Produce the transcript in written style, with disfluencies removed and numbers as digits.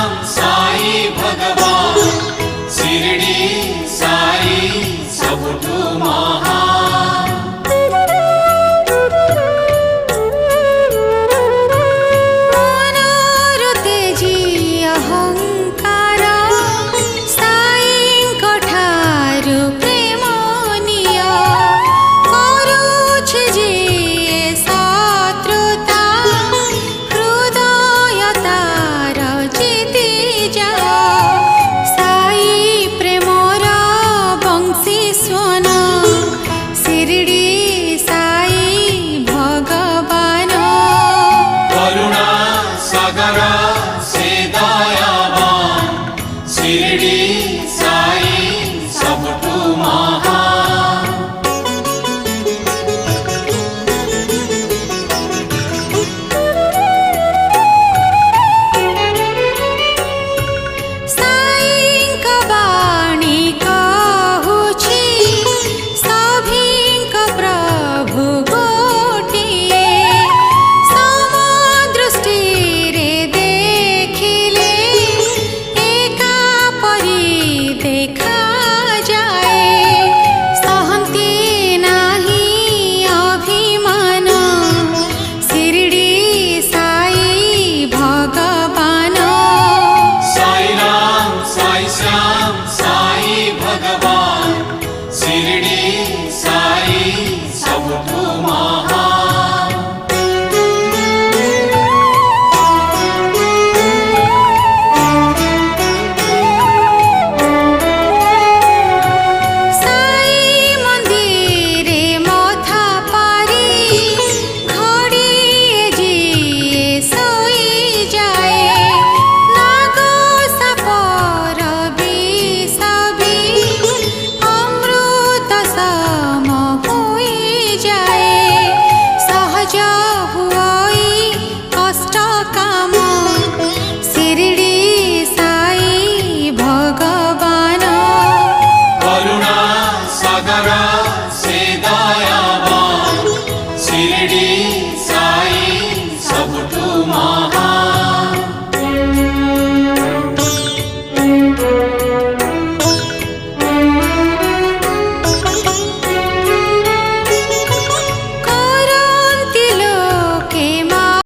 राम साई भगवान शिरडी साई सबुठु महान। मनोरुते जी अहंकार साईं कठारु प्रेम निय करुछि जे शत्रुता हृदय तार जीति जा साई प्रेमर बंशी स्वन शिरडी साई भगवान करुणा सागर से दयावान शिरडी साई सबुठु महान। साईंक वाणी कहुछि सभिंक प्रभु गोटिए समदृष्टि रे देखिले एका परी देखा जाए सहन्ति नाही अभिमान शिरडी साई भगवान साई राम साई श्याम साई भगवान शिरडी साई सबुठु महान। साई मंदिरे मथा पारी घड़िए जी सोई जाए नाग सापर विष भी अमृत सम होई जाए सहज हुई कष्ट काम शिरडी साई भगवान करुणा सागर से दयावान शिरडी